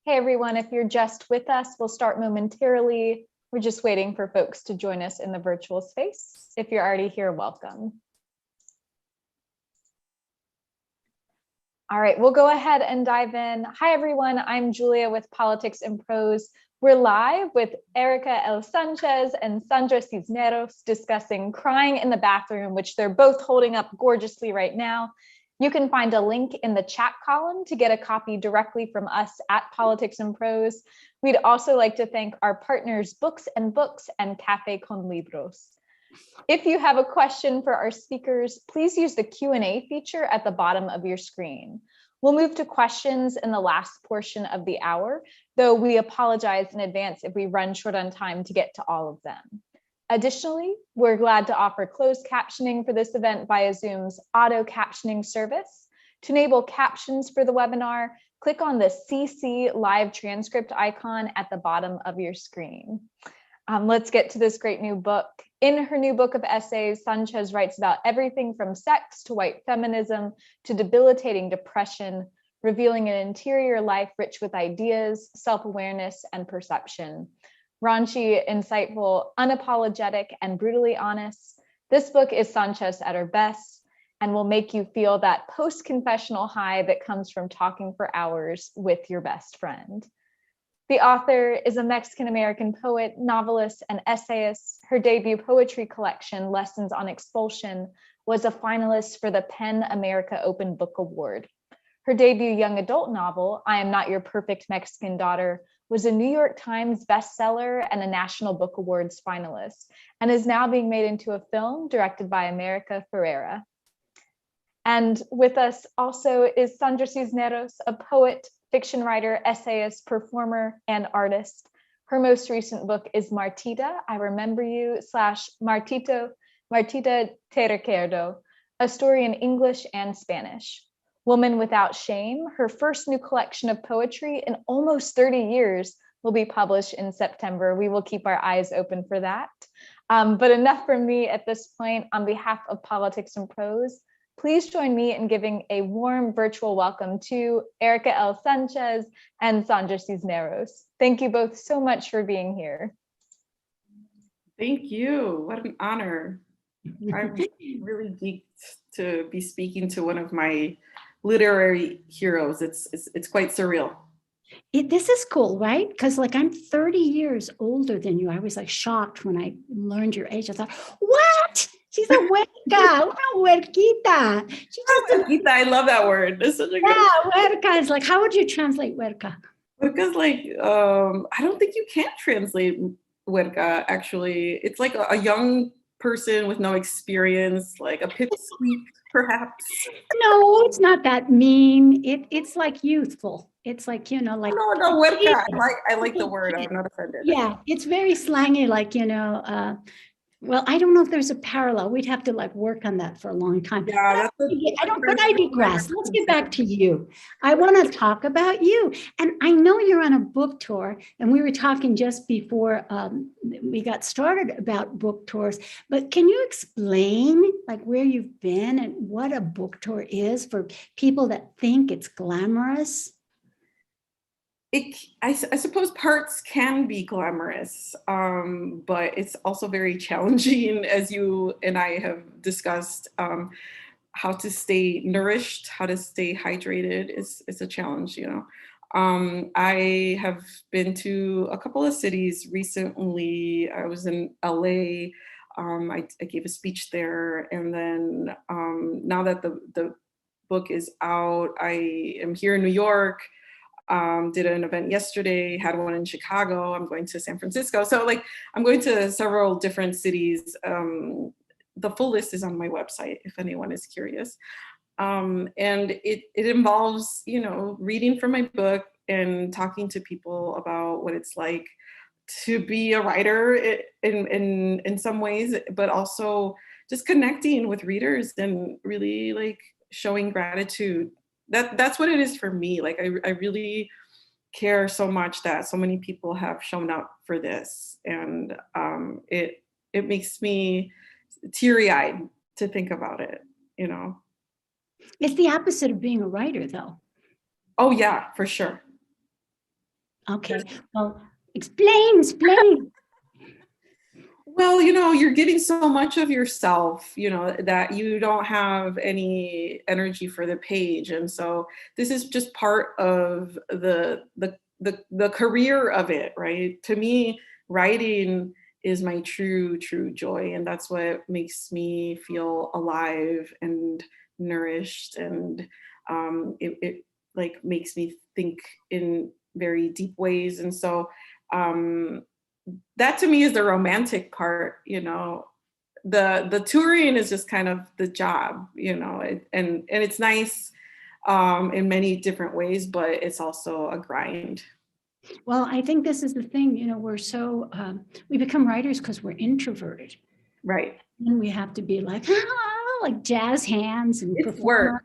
Hey everyone, if you're just with us, we'll start momentarily. We're just waiting for folks to join us in the virtual space. If you're already here, welcome. All right, we'll go ahead and dive in. Hi everyone, I'm Julia with Politics in Prose. We're live with Erika L. Sanchez and Sandra Cisneros discussing Crying in the Bathroom, which they're both holding up gorgeously right now. You can find a link in the chat column to get a copy directly from us at Politics in Prose. We'd also like to thank our partners Books and Café con Libros. If you have a question for our speakers, please use the Q&A feature at the bottom of your screen. We'll move to questions in the last portion of the hour, though we apologize in advance if we run short on time to get to all of them. Additionally, we're glad to offer closed captioning for this event via Zoom's auto captioning service. To enable captions for the webinar, click on the CC live transcript icon at the bottom of your screen. Let's get to this great new book. In her new book of essays, Sanchez writes about everything from sex to white feminism to debilitating depression, revealing an interior life rich with ideas, self-awareness, and perception. Raunchy, insightful, unapologetic, and brutally honest, this book is Sanchez at her best and will make you feel that post-confessional high that comes from talking for hours with your best friend. The author is a Mexican-American poet, novelist, and essayist. Her debut poetry collection, Lessons on Expulsion, was a finalist for the PEN America Open Book Award. Her debut young adult novel, I Am Not Your Perfect Mexican Daughter, was a New York Times bestseller and a National Book Awards finalist, and is now being made into a film directed by America Ferrera. And with us also is Sandra Cisneros, a poet, fiction writer, essayist, performer, and artist. Her most recent book is Martita, I Remember You, / Martita Te Recuerdo, a story in English and Spanish. Woman Without Shame, her first new collection of poetry in almost 30 years, will be published in September. We will keep our eyes open for that. But enough from me at this point. On behalf of Politics in Prose, please join me in giving a warm virtual welcome to Erika L. Sanchez and Sandra Cisneros. Thank you both so much for being here. Thank you. What an honor. I'm really geeked to be speaking to one of my literary heroes. It's quite surreal. This is cool, right? Because like I'm 30 years older than you. I was like shocked when I learned your age. I thought, what? She's a huerca, una huerquita. Huerquita, I love that word. It's such a good huerca is like, how would you translate huerca? Huerca's like, I don't think you can translate huerca, actually. It's like a young person with no experience, like a pipsqueak, perhaps. No, it's not that mean. It's like youthful. It's like, you know, like no, huerca. I like the word. I'm not offended. Yeah, it's very slangy, like, you know, well, I don't know if there's a parallel. We'd have to like work on that for a long time. Yeah, but I digress. Let's get back to you. I want to talk about you. And I know you're on a book tour, and we were talking just before we got started about book tours, but can you explain like where you've been and what a book tour is for people that think it's glamorous? I suppose parts can be glamorous, but it's also very challenging, as you and I have discussed. How to stay nourished, how to stay hydrated is a challenge, you know. I have been to a couple of cities recently. I was in LA. I gave a speech there, and then now that the book is out, I am here in New York. Did an event yesterday, had one in Chicago. I'm going to San Francisco. So like, I'm going to several different cities. The full list is on my website if anyone is curious. And it involves, you know, reading from my book and talking to people about what it's like to be a writer in some ways, but also just connecting with readers and really like showing gratitude. That's what it is for me. Like I really care so much that so many people have shown up for this, and it makes me teary-eyed to think about it, you know. It's the opposite of being a writer, though. Oh yeah, for sure. Okay. Well, explain. Well, you're giving so much of yourself, that you don't have any energy for the page. And so this is just part of the career of it, right? To me, writing is my true joy. And that's what makes me feel alive and nourished. And it like makes me think in very deep ways. And so that to me is the romantic part. The touring is just kind of the job, and it's nice in many different ways, but it's also a grind. Well, I think this is the thing, we become writers because we're introverted. Right. And we have to be like jazz hands and It's perform. work.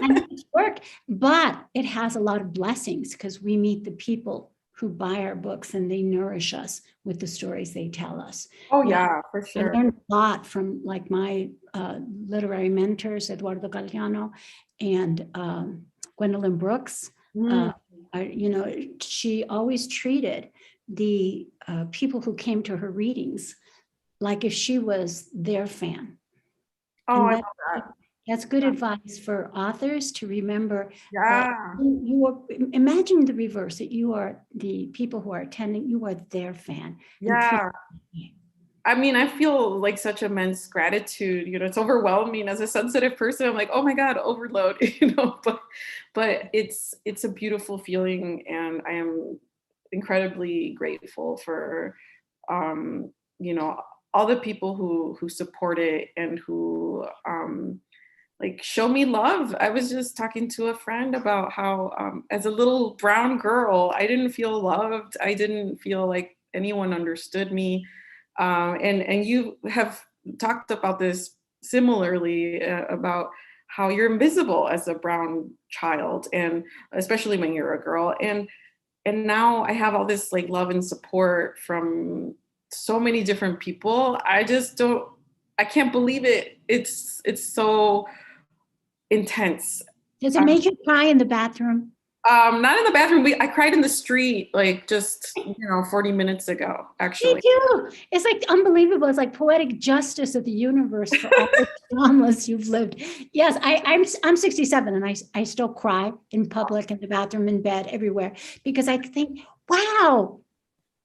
And it's work, but it has a lot of blessings because we meet the people who buy our books and they nourish us with the stories they tell us. Oh yeah, for sure. I learned a lot from like my literary mentors, Eduardo Galeano and Gwendolyn Brooks. She always treated the people who came to her readings like if she was their fan. Oh, I love that. That's good advice for authors to remember. Yeah. That imagine the reverse, that you are the people who are attending, you are their fan. Yeah. I mean, I feel like such immense gratitude. It's overwhelming as a sensitive person. I'm like, oh my God, overload, but it's a beautiful feeling. And I am incredibly grateful for, all the people who support it and who, show me love. I was just talking to a friend about how, as a little brown girl, I didn't feel loved. I didn't feel like anyone understood me. And you have talked about this similarly about how you're invisible as a brown child, and especially when you're a girl. And now I have all this love and support from so many different people. I can't believe it. It's so intense. Does it make you cry in the bathroom? Not in the bathroom. I cried in the street, just 40 minutes ago, actually. Me too. It's unbelievable. It's like poetic justice of the universe for all the traumas you've lived. Yes, I'm 67 and I still cry in public, in the bathroom, in bed, everywhere, because I think, wow,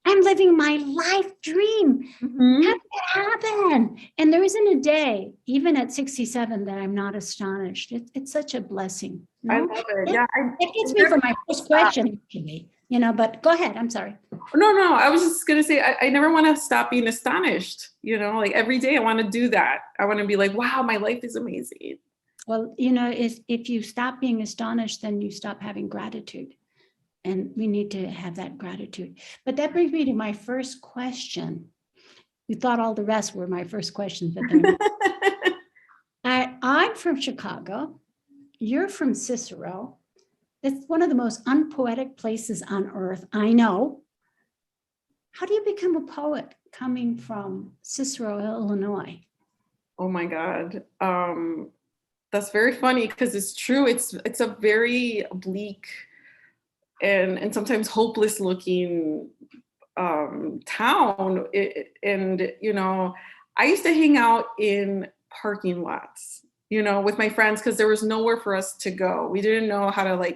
I'm living my life dream. Mm-hmm. How did that happen? And there isn't a day, even at 67, that I'm not astonished. It's such a blessing. No? I love it. Yeah. It gets me for my first question, actually. But go ahead. I'm sorry. No. I was just going to say, I never want to stop being astonished. Every day I want to do that. I want to be like, wow, my life is amazing. Well, if you stop being astonished, then you stop having gratitude. And we need to have that gratitude. But that brings me to my first question. You thought all the rest were my first questions, but they're not. I'm from Chicago. You're from Cicero. It's one of the most unpoetic places on earth, I know. How do you become a poet coming from Cicero, Illinois? Oh my God. That's very funny because it's true. It's a very bleak and sometimes hopeless looking town. I used to hang out in parking lots, with my friends, because there was nowhere for us to go. We didn't know how to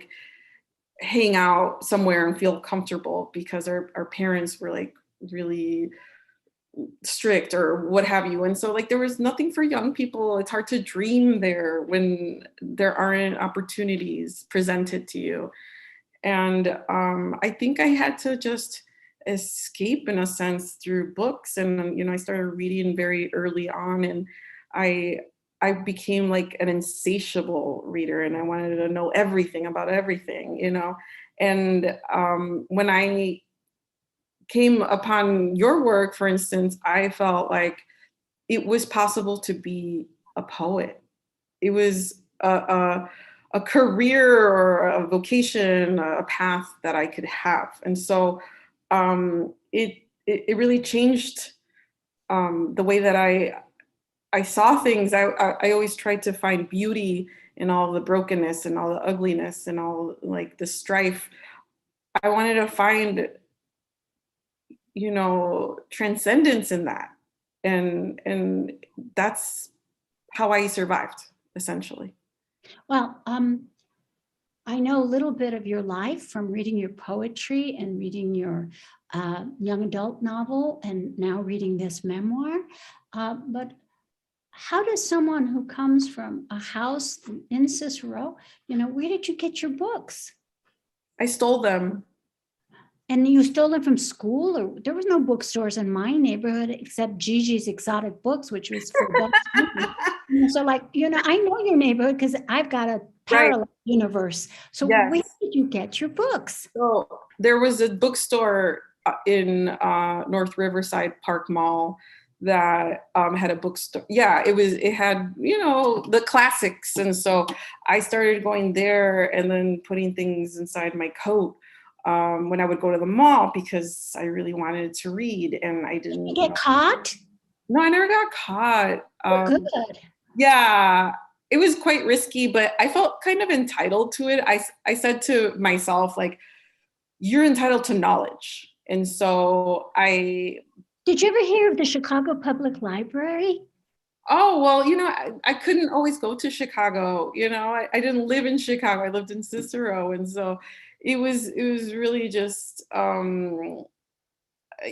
hang out somewhere and feel comfortable because our parents were really strict or what have you. And so there was nothing for young people. It's hard to dream there when there aren't opportunities presented to you. And I think I had to just escape in a sense through books. And, I started reading very early on, and I became an insatiable reader, and I wanted to know everything about everything, And when I came upon your work, for instance, I felt like it was possible to be a poet. It was a career or a vocation, a path that I could have. And so it really changed the way that I saw things. I always tried to find beauty in all the brokenness and all the ugliness and all the strife. I wanted to find, transcendence in that. And that's how I survived, essentially. Well, I know a little bit of your life from reading your poetry and reading your young adult novel and now reading this memoir. But how does someone who comes from a house in Cicero, where did you get your books? I stole them. And you stole them from school? Or there was no bookstores in my neighborhood except Gigi's Exotic Books, which was for adults. So I know your neighborhood because I've got a parallel universe. So Yes. where did you get your books? So there was a bookstore in North Riverside Park Mall that had a bookstore. Yeah, it had, the classics. And so I started going there and then putting things inside my coat when I would go to the mall because I really wanted to read and I didn't. Did you get caught? No, I never got caught. Good. Yeah, it was quite risky, but I felt kind of entitled to it. I said to myself, like, you're entitled to knowledge. And so Did you ever hear of the Chicago Public Library? Oh, well, I couldn't always go to Chicago. I didn't live in Chicago. I lived in Cicero. And so it was really just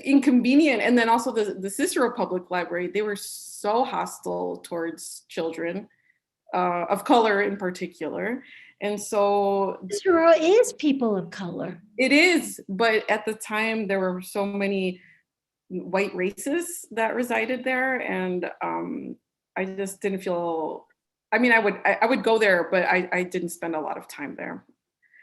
inconvenient. And then also the Cicero Public Library, they were so hostile towards children of color in particular. And so Cicero is people of color. It is, but at the time there were so many white racists that resided there, and I just didn't feel. I mean, I would go there, but I didn't spend a lot of time there.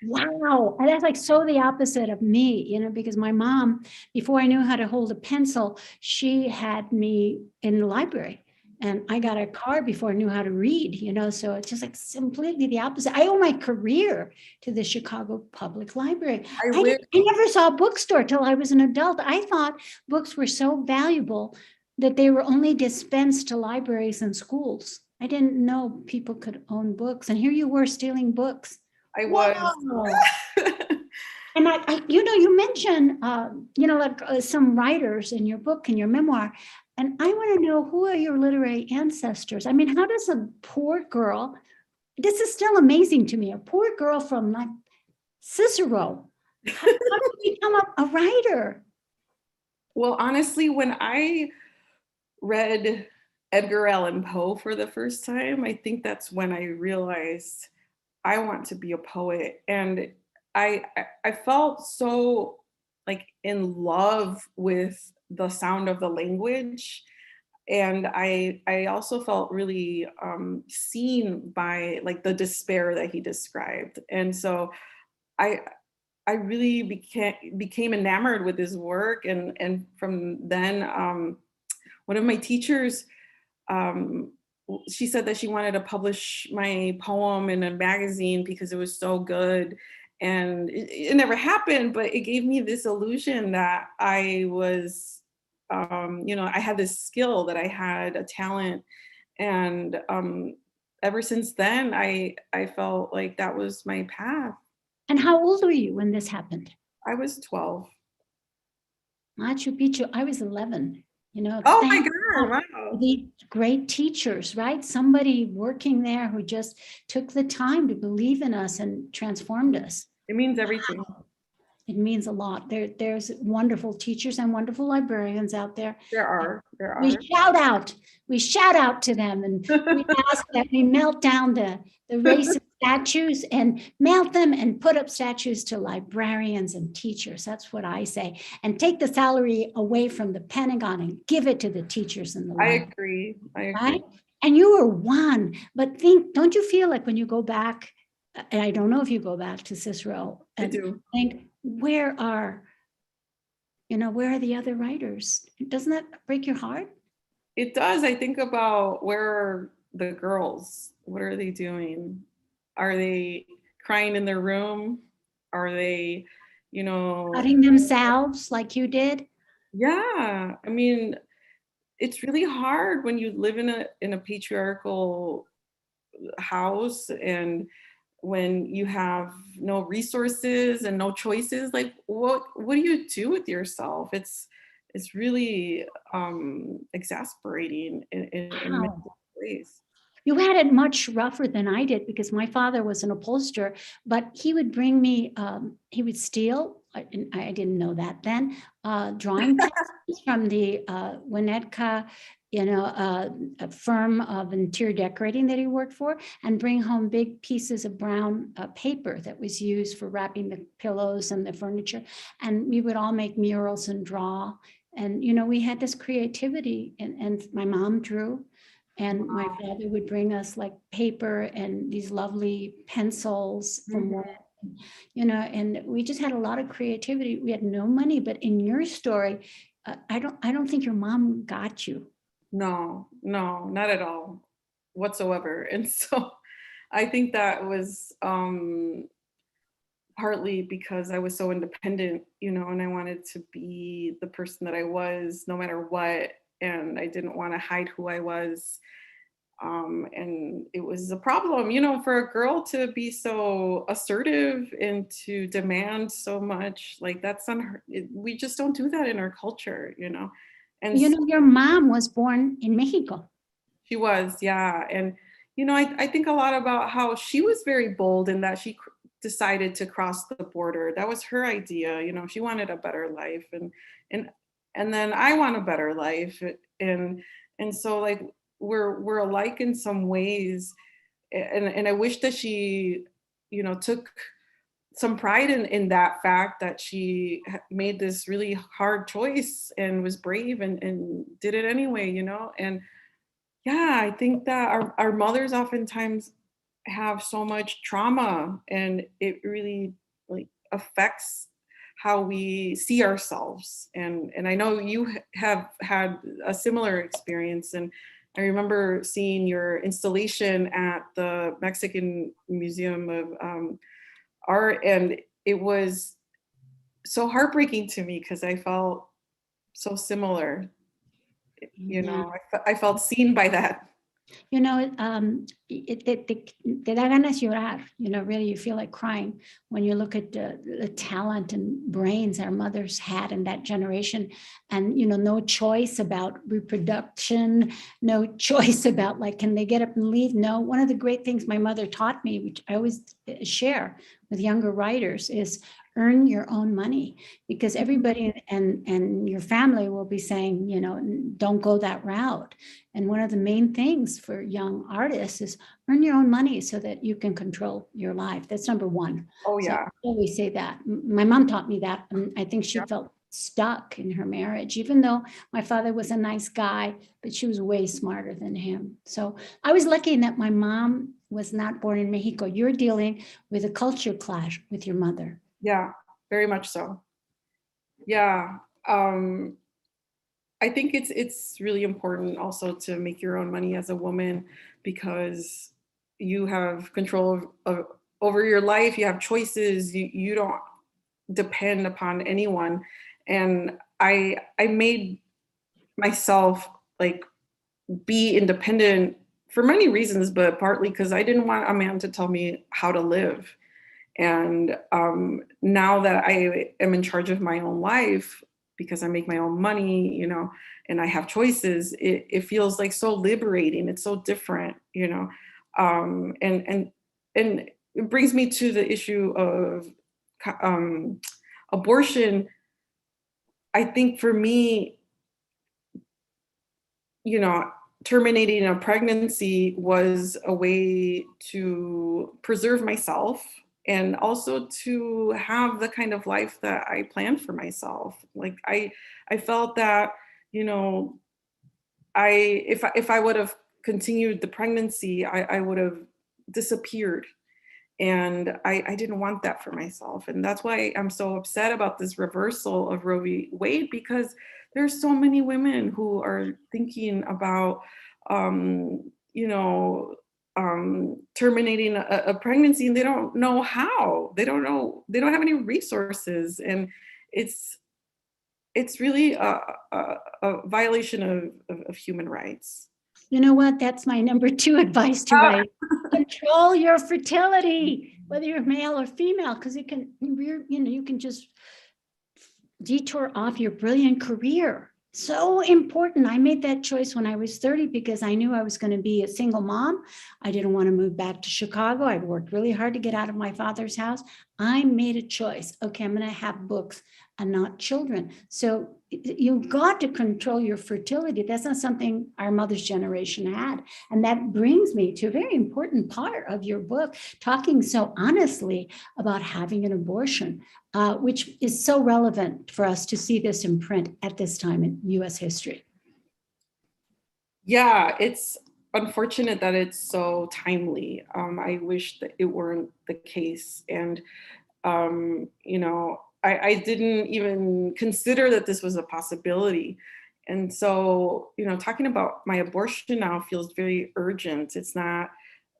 Wow, and that's like so the opposite of me, because my mom, before I knew how to hold a pencil, she had me in the library. And I got a car before I knew how to read, so it's just like completely the opposite. I owe my career to the Chicago Public Library. I never saw a bookstore till I was an adult. I thought books were so valuable that they were only dispensed to libraries and schools. I didn't know people could own books. And here you were stealing books. I was. Wow. And you mentioned, some writers in your book, in your memoir. And I want to know, who are your literary ancestors? I mean, how does a poor girl, this is still amazing to me, a poor girl from like Cicero, how did you become a writer? Well, honestly, when I read Edgar Allan Poe for the first time, I think that's when I realized I want to be a poet. And I felt so like in love with the sound of the language. And I also felt really seen by like the despair that he described. And so I really became enamored with his work. And from then, one of my teachers, she said that she wanted to publish my poem in a magazine because it was so good. And it never happened, but it gave me this illusion that I was, I had this skill, that I had a talent. And ever since then, I felt like that was my path. And how old were you when this happened? I was 12. Machu Picchu, I was 11. Oh my God, wow. The great teachers, right? Somebody working there who just took the time to believe in us and transformed us. It means everything. Wow. It means a lot. There's wonderful teachers and wonderful librarians out there. There are. We shout out to them, and we ask that we melt down the racist statues and melt them and put up statues to librarians and teachers. That's what I say. And take the salary away from the Pentagon and give it to the teachers in the library. I agree. Right? And you were one, but don't you feel like when you go back, and I don't know if you go back to Cicero, and I do. think, where are the other writers? Doesn't that break your heart? It does. I think about, where are the girls? What are they doing? Are they crying in their room? Are they, cutting themselves like you did? Yeah. I mean, it's really hard when you live in a patriarchal house, and when you have no resources and no choices, like what do you do with yourself? It's really exasperating in many Wow. ways. You had it much rougher than I did because my father was an upholsterer, but he would bring me, he would steal, I didn't know that then, drawing pencils from the Winnetka, a firm of interior decorating that he worked for, and bring home big pieces of brown paper that was used for wrapping the pillows and the furniture. And we would all make murals and draw. And, we had this creativity, and my mom drew. And my father would bring us like paper and these lovely pencils from work, and we just had a lot of creativity. We had no money, but in your story, I don't think your mom got you. No, not at all whatsoever. And so I think that was partly because I was so independent, and I wanted to be the person that I was no matter what. And I didn't want to hide who I was. And it was a problem, for a girl to be so assertive and to demand so much. Like that's we just don't do that in our culture, And your mom was born in Mexico. she was, yeah. And, I think a lot about how she was very bold in that she decided to cross the border. That was her idea. She wanted a better life, and then I want a better life. And so like, we're alike in some ways. And I wish that she, took some pride in that fact that she made this really hard choice and was brave and did it anyway, and yeah, I think that our mothers oftentimes have so much trauma, and it really like affects how we see ourselves. And I know you have had a similar experience, and I remember seeing your installation at the Mexican Museum of Art, and it was so heartbreaking to me because I felt so similar. I felt seen by that. Te da ganas llorar, really you feel like crying when you look at the talent and brains our mothers had in that generation, and no choice about reproduction, no choice about like, can they get up and leave? No. One of the great things my mother taught me, which I always share with younger writers, is earn your own money, because everybody and your family will be saying, don't go that route. And one of the main things for young artists is earn your own money so that you can control your life. That's number one. Oh, yeah. So I always say that. My mom taught me that. And I think she felt stuck in her marriage, even though my father was a nice guy, but she was way smarter than him. So I was lucky in that my mom was not born in Mexico. You're dealing with a culture clash with your mother. Yeah, very much so. Yeah. I think it's really important also to make your own money as a woman, because you have control over your life. You have choices. You don't depend upon anyone. And I made myself like be independent for many reasons, but partly because I didn't want a man to tell me how to live. And now that I am in charge of my own life, because I make my own money, and I have choices, it feels like so liberating. It's so different, and it brings me to the issue of abortion. I think for me, terminating a pregnancy was a way to preserve myself, and also to have the kind of life that I planned for myself. Like I felt that, if I would have continued the pregnancy, I would have disappeared. And I didn't want that for myself. And that's why I'm so upset about this reversal of Roe v. Wade, because there's so many women who are thinking about, terminating a pregnancy, and they don't know how. They don't have any resources. And it's really a violation of human rights. You know what? That's my number 2 advice to write. Control your fertility, whether you're male or female, because you can just detour off your brilliant career. So important. I made that choice when I was 30 because I knew I was going to be a single mom. I didn't want to move back to Chicago. I'd worked really hard to get out of my father's house. I made a choice. Okay, I'm going to have books and not children. So you've got to control your fertility. That's not something our mother's generation had. And that brings me to a very important part of your book, talking so honestly about having an abortion, which is so relevant for us to see this in print at this time in US history. Yeah, it's unfortunate that it's so timely. I wish that it weren't the case. And, I didn't even consider that this was a possibility. And so, talking about my abortion now feels very urgent. It's not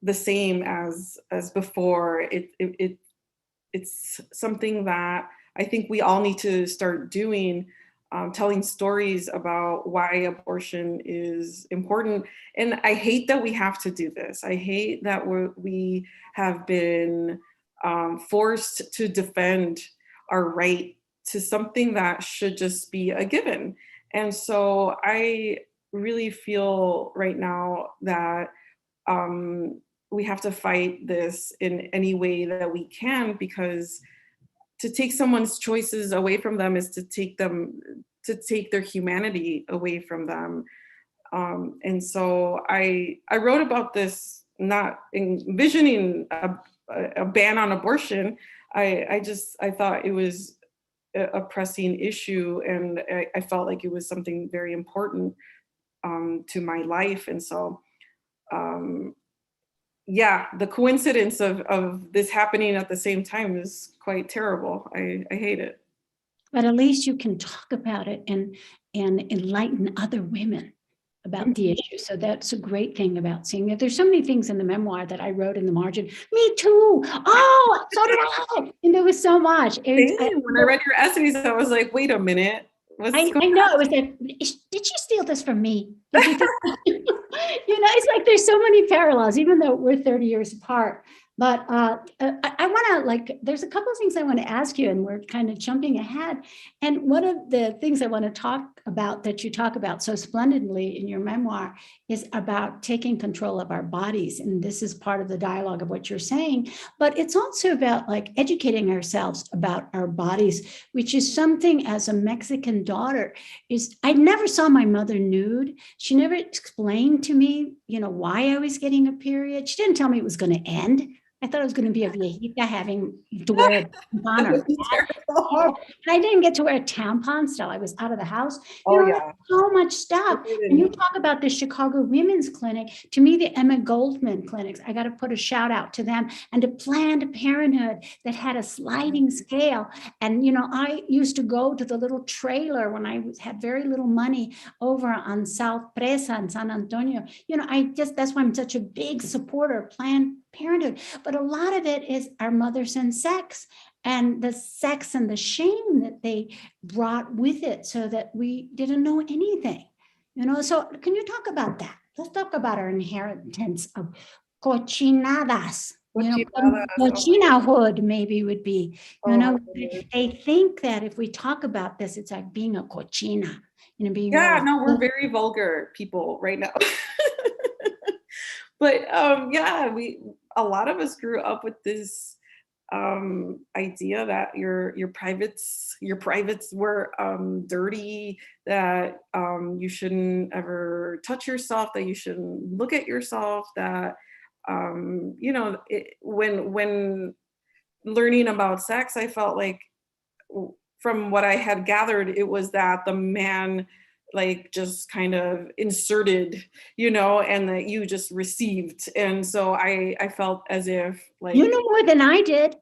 the same as before. It's something that I think we all need to start doing, telling stories about why abortion is important. And I hate that we have to do this. I hate that we have been forced to defend our right to something that should just be a given. And so I really feel right now that we have to fight this in any way that we can, because to take someone's choices away from them is to take their humanity away from them. And so I wrote about this, not envisioning a ban on abortion. I thought it was a pressing issue, and I felt like it was something very important to my life. And so, the coincidence of this happening at the same time is quite terrible. I hate it. But at least you can talk about it and enlighten other women about the issue. So that's a great thing about seeing it. There's so many things in the memoir that I wrote in the margin. Me too. Oh, so did I. And there was so much. When I read your essays, I was like, wait a minute. I know. It was like, did you steal this from me? It's like there's so many parallels, even though we're 30 years apart. But I want to, there's a couple of things I want to ask you, and we're kind of jumping ahead. And one of the things I want to talk about that you talk about so splendidly in your memoir is about taking control of our bodies. And this is part of the dialogue of what you're saying. But it's also about educating ourselves about our bodies, which is something as a Mexican daughter I never saw my mother nude. She never explained to me, why I was getting a period. She didn't tell me it was going to end. I thought it was going to be a viejita having to wear a tampon. I didn't get to wear a tampon still. I was out of the house. So much stuff. And you talk about the Chicago Women's Clinic. To me, the Emma Goldman clinics, I got to put a shout out to them, and to Planned Parenthood that had a sliding scale. And, I used to go to the little trailer when I had very little money over on South Presa in San Antonio. That's why I'm such a big supporter of Planned Parenthood. But a lot of it is our mothers and sex, and the sex and the shame that they brought with it, so that we didn't know anything, So can you talk about that? Let's talk about our inheritance of cochinadas. Cochinahood maybe would be, they think that if we talk about this, it's like being a cochina, being we're very vulgar people right now. But a lot of us grew up with this idea that your privates were dirty, that you shouldn't ever touch yourself, that you shouldn't look at yourself, that when learning about sex, I felt like, from what I had gathered, it was that the man just kind of inserted, and that you just received. And so I felt as if more than I did.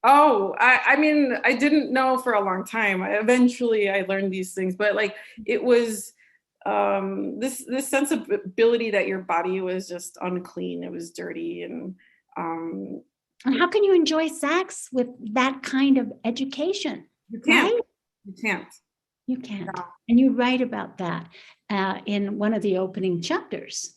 Oh, I mean, I didn't know for a long time. Eventually I learned these things, but it was this sensibility that your body was just unclean, it was dirty. And how can you enjoy sex with that kind of education? You can't. Right? You can't. You can't. Yeah. And you write about that in one of the opening chapters.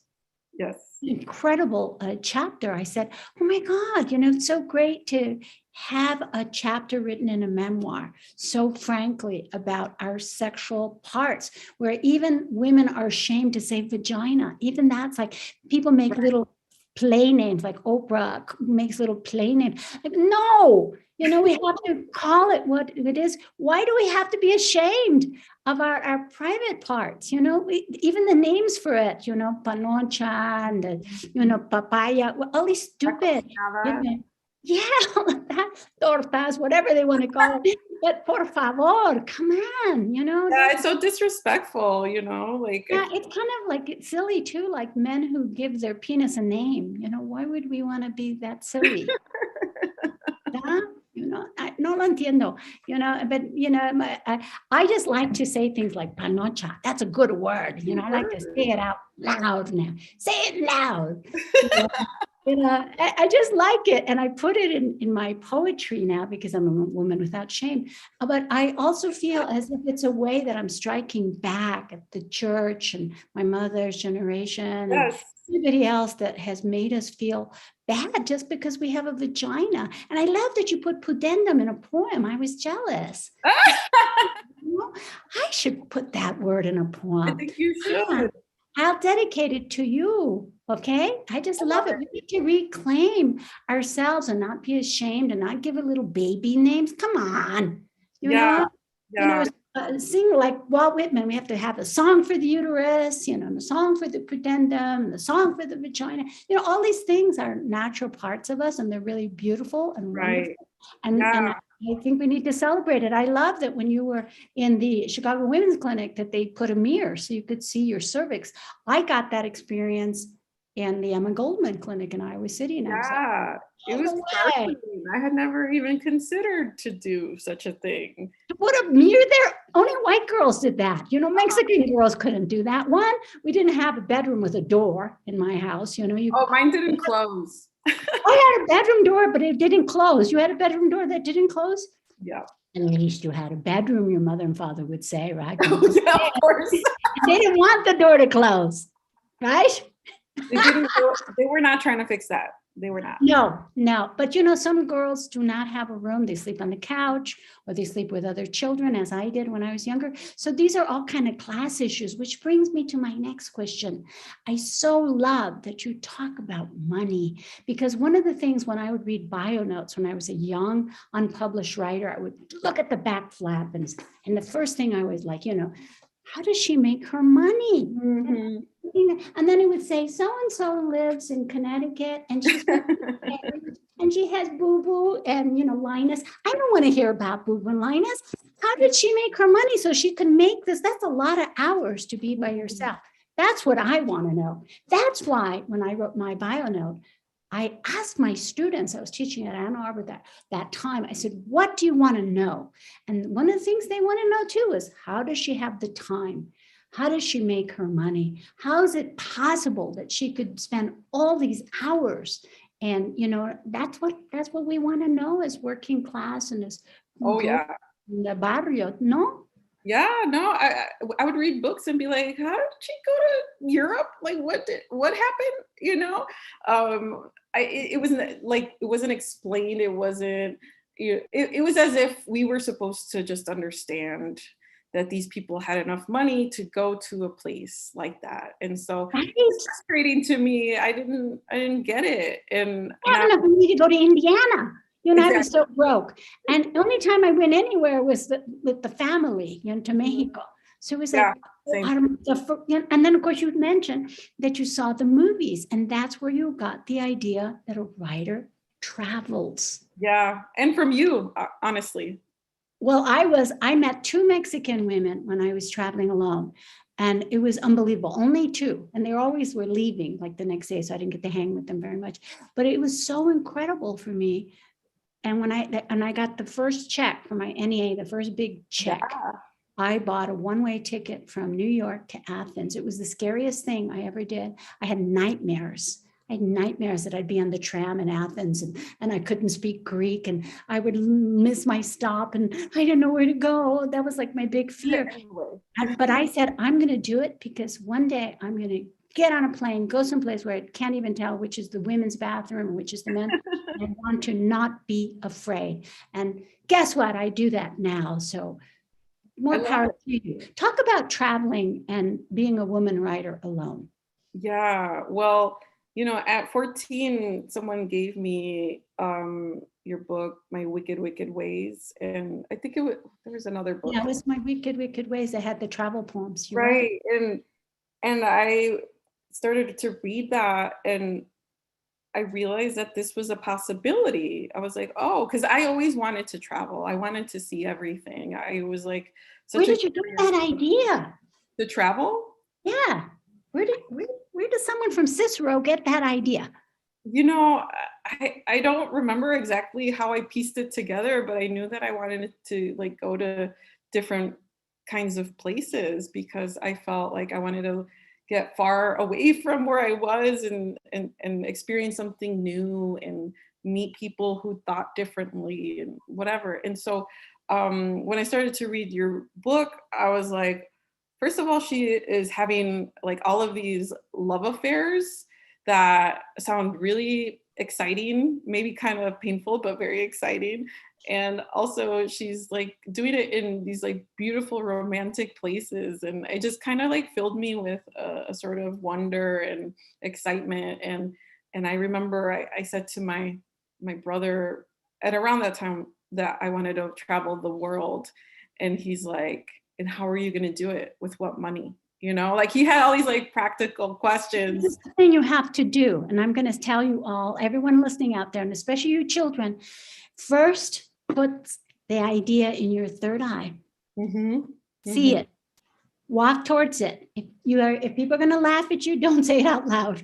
Yes. Incredible chapter. I said, oh my God, it's so great to have a chapter written in a memoir, so frankly, about our sexual parts, where even women are ashamed to say vagina. Even that's like, people make little play names, like Oprah makes little play names. Like, no, we have to call it what it is. Why do we have to be ashamed of our private parts? Even the names for it, panocha and papaya, all these stupid, yeah, that, tortas, whatever they want to call it. But por favor, come on, Yeah, it's so disrespectful, like. Yeah, it's kind of like it's silly too, like men who give their penis a name. Why would we want to be that silly? Yeah, no lo entiendo, but, I just like to say things like panocha. That's a good word. I like to say it out loud now. Say it loud. I just like it. And I put it in my poetry now because I'm a woman without shame. But I also feel as if it's a way that I'm striking back at the church and my mother's generation and everybody else that has made us feel bad just because we have a vagina. And I love that you put pudendum in a poem. I was jealous. I should put that word in a poem. I think you should. I'll dedicate it to you. Okay. I just love it. We need to reclaim ourselves and not be ashamed and not give it little baby names. Come on. Sing like Walt Whitman. We have to have a song for the uterus, and a song for the pudendum, and the song for the vagina. All these things are natural parts of us, and they're really beautiful and wonderful. And I think we need to celebrate it. I love that when you were in the Chicago Women's Clinic that they put a mirror so you could see your cervix. I got that experience in the Emma Goldman Clinic in Iowa City. And it was startling. I had never even considered to do such a thing. To put a mirror there, only white girls did that. Mexican girls couldn't do that. One, we didn't have a bedroom with a door in my house. Mine didn't close. I had a bedroom door, but it didn't close. You had a bedroom door that didn't close? Yeah. At least you had a bedroom, your mother and father would say, right? Yeah, of course. They didn't want the door to close, right? They were not trying to fix that. They were not. No. But some girls do not have a room. They sleep on the couch or they sleep with other children, as I did when I was younger. So these are all kind of class issues, which brings me to my next question. I so love that you talk about money, because one of the things when I would read bio notes when I was a young unpublished writer, I would look at the back flap and the first thing I was like, how does she make her money? Mm-hmm. And then it would say, so-and-so lives in Connecticut and she's and she has Boo-Boo and, Linus. I don't want to hear about Boo-Boo and Linus. How did she make her money so she can make this? That's a lot of hours to be by yourself. That's what I want to know. That's why when I wrote my bio note, I asked my students, I was teaching at Ann Arbor that time, I said, what do you want to know? And one of the things they want to know too is, how does she have the time? How does she make her money? How is it possible that she could spend all these hours? And, that's what we want to know as working class and as in the barrio, no? Yeah, no, I would read books and be like, how did she go to Europe? Like, what happened? It wasn't like, it wasn't explained. It wasn't, it was as if we were supposed to just understand that these people had enough money to go to a place like that. And so it's frustrating to me. I didn't get it. And I had enough money to go to Indiana. I was so broke. And the only time I went anywhere was with the family, to Mexico. So it was like, and then of course you mentioned that you saw the movies, and that's where you got the idea that a writer travels. Yeah, and from you, honestly. Well, I met 2 Mexican women when I was traveling alone, and it was unbelievable. Only 2, and they always were leaving like the next day, so I didn't get to hang with them very much. But it was so incredible for me. And when I got the first check for my NEA, the first big check, I bought a one-way ticket from New York to Athens. It was the scariest thing I ever did. I had nightmares I had nightmares that I'd be on the tram in Athens and I couldn't speak Greek and I would miss my stop and I didn't know where to go. That was like my big fear. But I said, I'm going to do it because one day I'm going to get on a plane, go someplace where I can't even tell which is the women's bathroom, which is the men's. I want to not be afraid. And guess what? I do that now. So more power to you. Talk about traveling and being a woman writer alone. Yeah, well, you know, at 14, someone gave me your book, My Wicked, Wicked Ways. And I think there was another book. Yeah, it was My Wicked, Wicked Ways. I had the travel poems. Right. And I started to read that and I realized that this was a possibility. I was like, oh, because I always wanted to travel. I wanted to see everything. I was like, where did you get that idea? To travel? Yeah. Where did someone from Cicero get that idea? You know, I don't remember exactly how I pieced it together, but I knew that I wanted to like go to different kinds of places because I felt like I wanted to get far away from where I was and experience something new and meet people who thought differently and whatever. And so when I started to read your book, I was like, first of all, she is having like all of these love affairs that sound really exciting, maybe kind of painful, but very exciting. And also she's like doing it in these like beautiful romantic places. And it just kind of like filled me with a sort of wonder and excitement. And I remember I said to my brother at around that time that I wanted to travel the world. And he's like, and how are you going to do it? With what money? You know, like he had all these like practical questions. This is the thing you have to do. And I'm going to tell you all, everyone listening out there, and especially you children, first put the idea in your third eye. Mm-hmm. See it. Walk towards it. If people are going to laugh at you, don't say it out loud,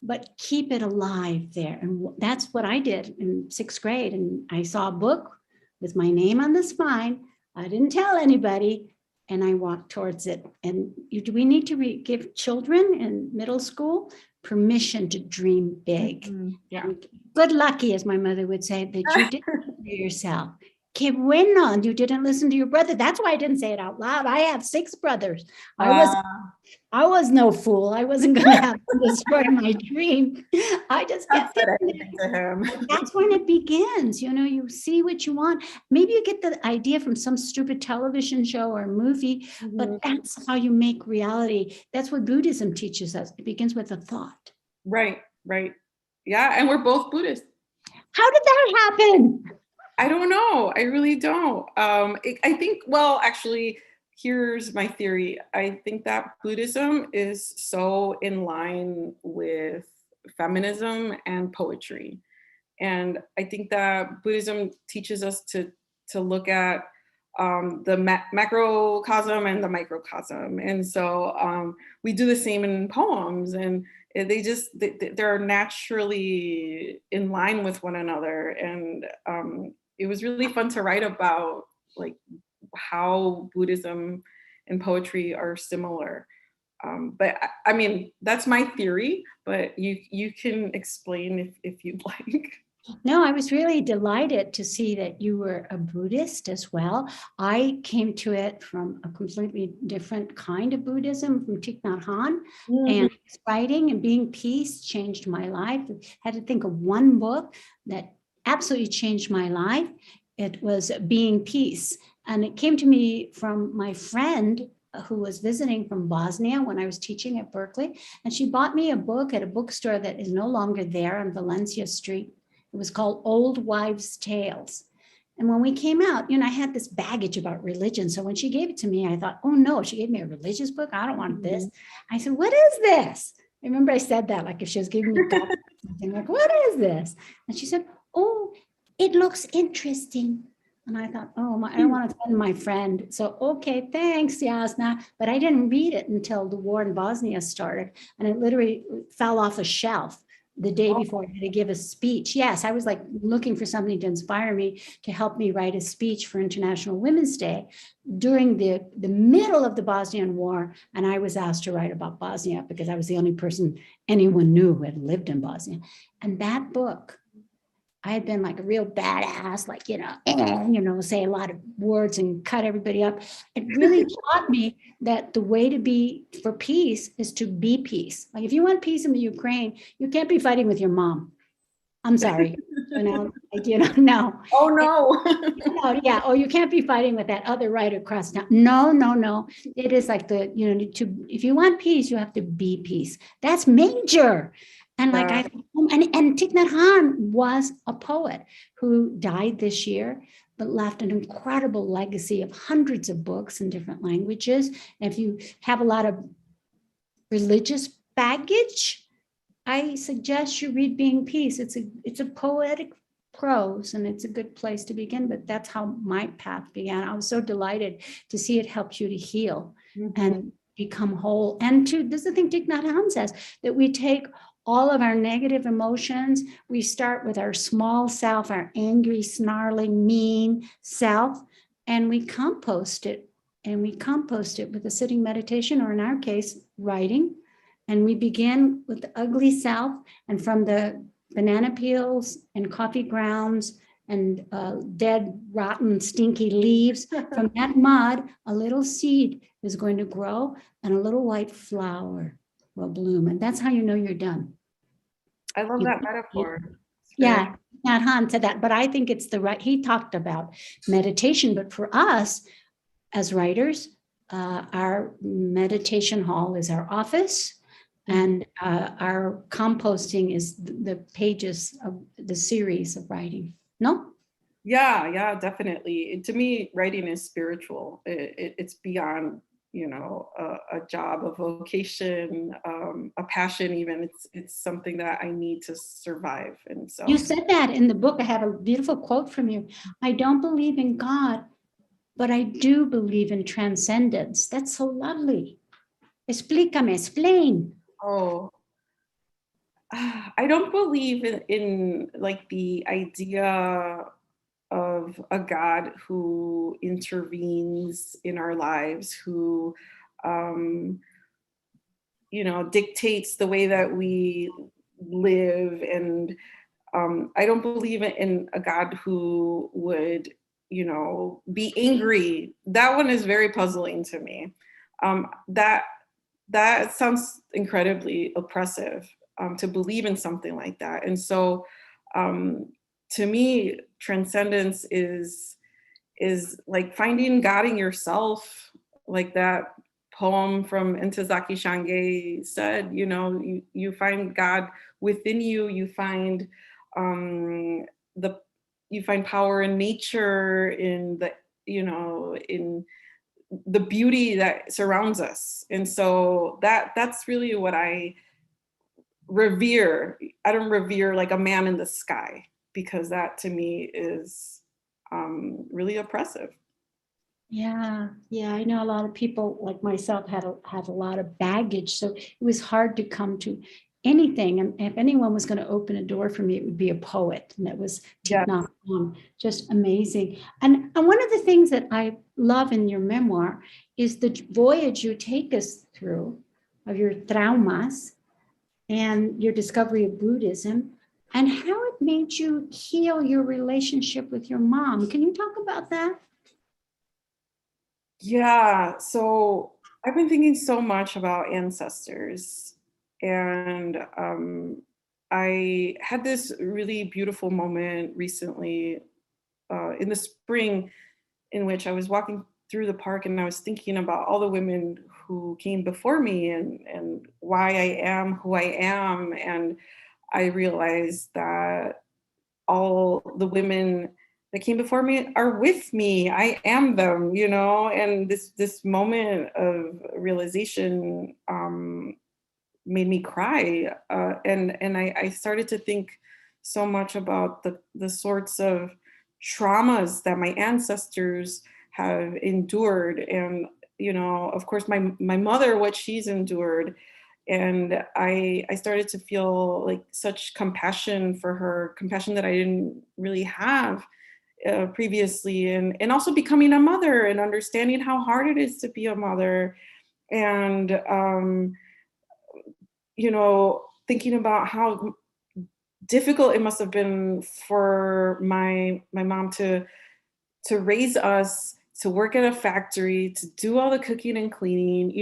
but keep it alive there. And that's what I did in 6th grade. And I saw a book with my name on the spine. I didn't tell anybody. And I walked towards it. And we need to give children in middle school permission to dream big. Mm-hmm. Yeah. And good lucky, as my mother would say, that you did it for yourself. Que bueno, you didn't listen to your brother. That's why I didn't say it out loud. I have 6 brothers. I was no fool. I wasn't going to have to destroy my dream. I just kept it to him. That's when it begins. You know, you see what you want. Maybe you get the idea from some stupid television show or movie, but that's how you make reality. That's what Buddhism teaches us. It begins with a thought. Right. Yeah, and we're both Buddhists. How did that happen? I don't know. I really don't. I think, well, actually, here's my theory. I think that Buddhism is so in line with feminism and poetry. And I think that Buddhism teaches us to look at the macrocosm and the microcosm. And so we do the same in poems, and they're naturally in line with one another. And it was really fun to write about like how Buddhism and poetry are similar. But I mean, that's my theory, but you can explain if you'd like. No, I was really delighted to see that you were a Buddhist as well. I came to it from a completely different kind of Buddhism, from Thich Nhat Hanh, and writing and being peace changed my life. I had to think of one book that absolutely changed my life. It was Being Peace. And it came to me from my friend who was visiting from Bosnia when I was teaching at Berkeley. And she bought me a book at a bookstore that is no longer there on Valencia Street. It was called Old Wives' Tales. And when we came out, you know, I had this baggage about religion. So when she gave it to me, I thought, oh no, she gave me a religious book. I don't want this. I said, what is this? I remember I said that, like if she was giving me something, like, what is this? And she said, oh, it looks interesting. And I thought, oh, I don't want to send my friend. So, okay, thanks, Jasna. But I didn't read it until the war in Bosnia started. And it literally fell off a shelf. the day before I had to give a speech. Yes, I was like looking for something to inspire me to help me write a speech for International Women's Day during the middle of the Bosnian War. And I was asked to write about Bosnia because I was the only person anyone knew who had lived in Bosnia. And that book, I had been like a real badass, like, say a lot of words and cut everybody up. It really taught me that the way to be for peace is to be peace. Like if you want peace in the Ukraine, you can't be fighting with your mom. I'm sorry. No. Oh no. Yeah. Oh, you can't be fighting with that other right across town. No. It is like if you want peace, you have to be peace. That's major. And like and Thich Nhat Hanh was a poet who died this year, but left an incredible legacy of hundreds of books in different languages. And if you have a lot of religious baggage, I suggest you read Being Peace. It's a poetic prose, and it's a good place to begin. But that's how my path began. I was so delighted to see it helped you to heal and become whole. And this is the thing Thich Nhat Hanh says, that we take all of our negative emotions. We start with our small self, our angry, snarling, mean self, and we compost it. And we compost it with a sitting meditation, or in our case, writing. And we begin with the ugly self, and from the banana peels and coffee grounds and dead, rotten, stinky leaves, from that mud, a little seed is going to grow and a little white flower will bloom. And that's how you know you're done. I love that metaphor. Yeah, Nhat Hanh said that, but I think it's he talked about meditation, but for us as writers, our meditation hall is our office, and our composting is the pages of the series of writing. No? Yeah, definitely. To me, writing is spiritual. It's beyond, a job, a vocation, a passion. Even it's something that I need to survive. And so you said that in the book. I have a beautiful quote from you. I don't believe in God, but I do believe in transcendence. That's so lovely. Explícame, explain. Oh, I don't believe in like the idea of a God who intervenes in our lives, who, dictates the way that we live. And I don't believe in a God who would, be angry. That one is very puzzling to me. That sounds incredibly oppressive, to believe in something like that. And so to me, transcendence is like finding God in yourself, like that poem from Ntozake Shange said. You find God within you. You find you find power in nature, in in the beauty that surrounds us. And so that's really what I revere. I don't revere like a man in the sky, because that to me is really oppressive. Yeah, I know a lot of people like myself had a lot of baggage, so it was hard to come to anything. And if anyone was going to open a door for me, it would be a poet, and that was Thich Nhat Hanh. Just amazing. And one of the things that I love in your memoir is the voyage you take us through of your traumas and your discovery of Buddhism, and how it made you heal your relationship with your mom. Can you talk about that? Yeah, so I've been thinking so much about ancestors, and I had this really beautiful moment recently in the spring, in which I was walking through the park and I was thinking about all the women who came before me and why I am who I am. And I realized that all the women that came before me are with me. I am them, and this moment of realization made me cry. And I started to think so much about the sorts of traumas that my ancestors have endured. And, of course, my mother, what she's endured. And I started to feel like such compassion for her, compassion that I didn't really have previously, and also becoming a mother and understanding how hard it is to be a mother. And, thinking about how difficult it must have been for my mom to raise us, to work at a factory, to do all the cooking and cleaning,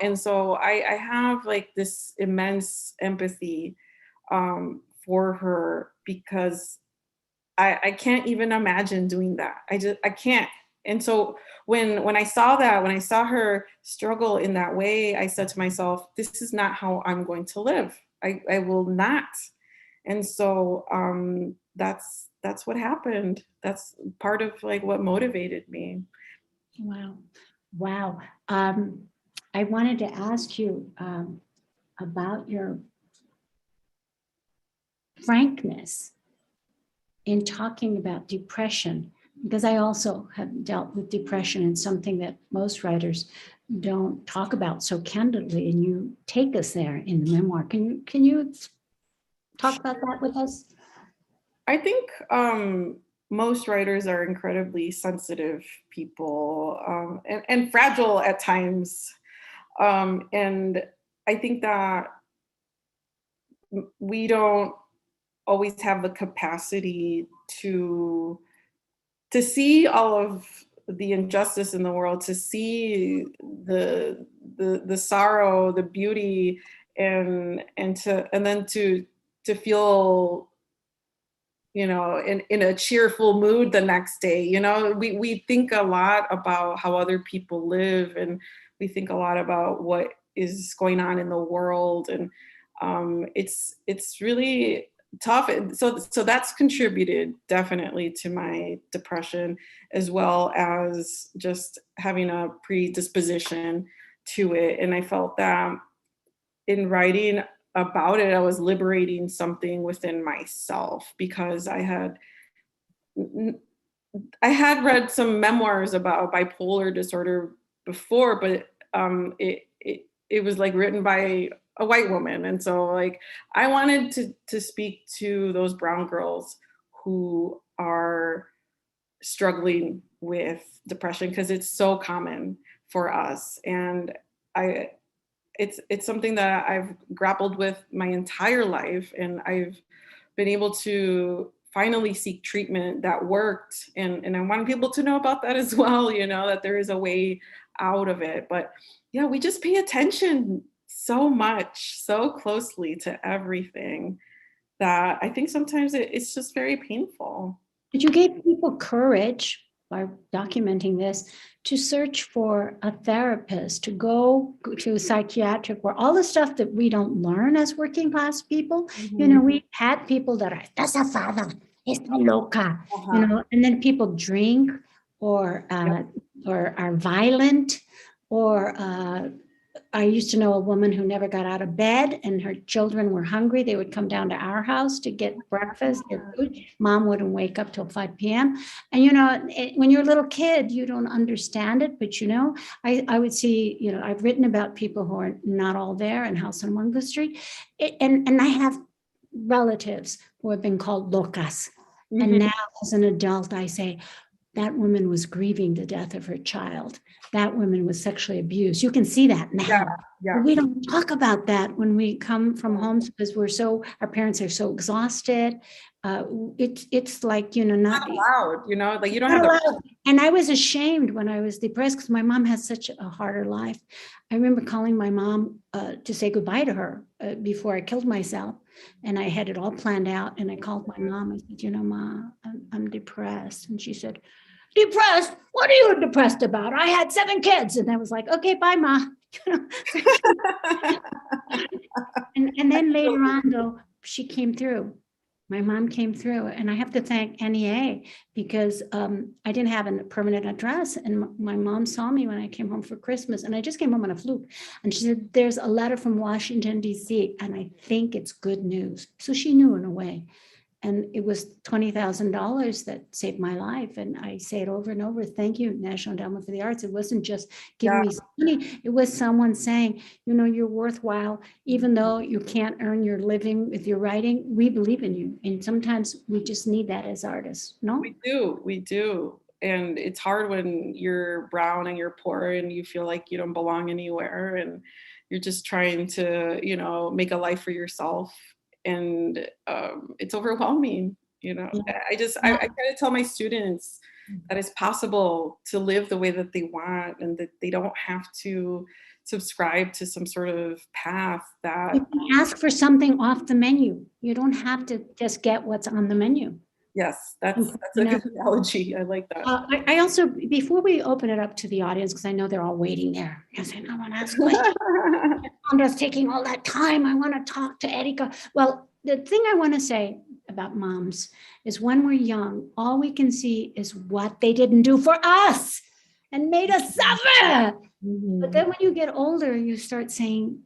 and so I have like this immense empathy for her, because I can't even imagine doing that. I can't. And so when I saw that, when I saw her struggle in that way, I said to myself, this is not how I'm going to live. I will not. And so that's what happened. That's part of like what motivated me. Wow. I wanted to ask you about your frankness in talking about depression, because I also have dealt with depression, and something that most writers don't talk about so candidly, and you take us there in the memoir. Can you talk about that with us? I think most writers are incredibly sensitive people, and fragile at times. And I think that we don't always have the capacity to see all of the injustice in the world, to see the sorrow, the beauty, and then to feel, in a cheerful mood the next day. We think a lot about how other people live, and we think a lot about what is going on in the world, and it's really tough. So that's contributed definitely to my depression, as well as just having a predisposition to it. And I felt that in writing about it, I was liberating something within myself, because I had read some memoirs about bipolar disorder before, but it was like written by a white woman. And so like I wanted to speak to those brown girls who are struggling with depression, because it's so common for us. And it's something that I've grappled with my entire life, and I've been able to finally seek treatment that worked. And I want people to know about that as well, that there is a way out of it. But yeah, we just pay attention so much, so closely to everything, that I think sometimes it's just very painful. But you gave people courage by documenting this to search for a therapist, to go to a psychiatric, where all the stuff that we don't learn as working class people, we had people that are desafada, está loca, and then people drink or are violent, or I used to know a woman who never got out of bed, and her children were hungry. They would come down to our house to get breakfast, get food. Mom wouldn't wake up till 5 p.m. And, when you're a little kid, you don't understand it. But, I would see, I've written about people who are not all there in House on Mungo Street. And I have relatives who have been called locas. Mm-hmm. And now as an adult, I say, that woman was grieving the death of her child. That woman was sexually abused. You can see that now. Yeah. But we don't talk about that when we come from homes, because our parents are so exhausted. It's like, not allowed, like you don't have allowed. And I was ashamed when I was depressed, because my mom had such a harder life. I remember calling my mom to say goodbye to her before I killed myself. And I had it all planned out. And I called my mom. I said, Ma, I'm depressed. And she said, depressed? What are you depressed about? I had 7 kids. And I was like, okay, bye, Ma. and then later on, though, she came through. My mom came through, and I have to thank NEA, because I didn't have a permanent address. And my mom saw me when I came home for Christmas, and I just came home on a fluke. And she said, there's a letter from Washington, D.C., and I think it's good news. So she knew in a way. And it was $20,000 that saved my life. And I say it over and over, thank you, National Endowment for the Arts. It wasn't just giving me some money. It was someone saying, you're worthwhile, even though you can't earn your living with your writing, we believe in you. And sometimes we just need that as artists, no? We do. And it's hard when you're brown and you're poor and you feel like you don't belong anywhere and you're just trying to, make a life for yourself. And it's overwhelming, Yeah. I try to tell my students that it's possible to live the way that they want and that they don't have to subscribe to some sort of path that. You can ask for something off the menu. You don't have to just get what's on the menu. Yes, that's a good analogy. I like that. I also, before we open it up to the audience, because I know they're all waiting there. Yes, I want to ask questions. Sandra's taking all that time. I want to talk to Erika. Well, the thing I want to say about moms is when we're young, all we can see is what they didn't do for us and made us suffer. Mm-hmm. But then when you get older, you start saying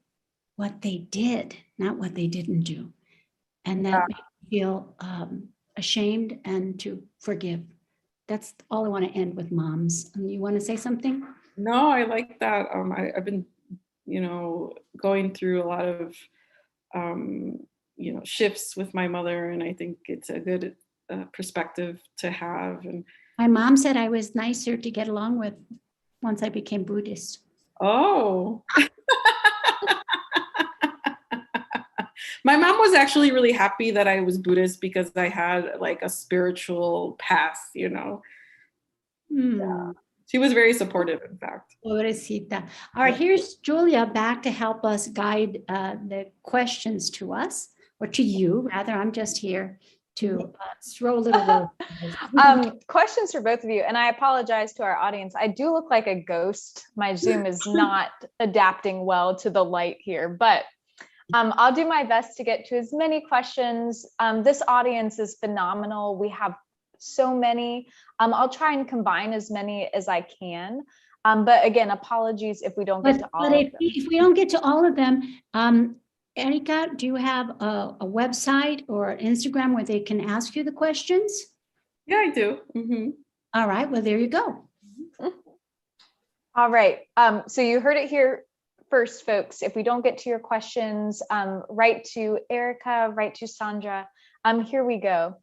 what they did, not what they didn't do. And that makes me feel ashamed and to forgive. That's all I want to end with moms. You want to say something? No, I like that. I've been, going through a lot of, shifts with my mother, and I think it's a good perspective to have. And my mom said I was nicer to get along with once I became Buddhist. Oh. My mom was actually really happy that I was Buddhist because I had like a spiritual path, Yeah. She was very supportive, in fact. Pobrecita. All right, here's Julia back to help us guide the questions to us, or to you, rather. I'm just here to throw a little questions for both of you. And I apologize to our audience. I do look like a ghost. My Zoom is not adapting well to the light here, but I'll do my best to get to as many questions. This audience is phenomenal. We have so many. I'll try and combine as many as I can. But again, apologies if we don't get to all of them. If we don't get to all of them, Erika, do you have a website or Instagram where they can ask you the questions? Yeah, I do. Mm-hmm. All right, well, there you go. All right, so you heard it here first, folks. If we don't get to your questions, write to Erika, write to Sandra. Here we go.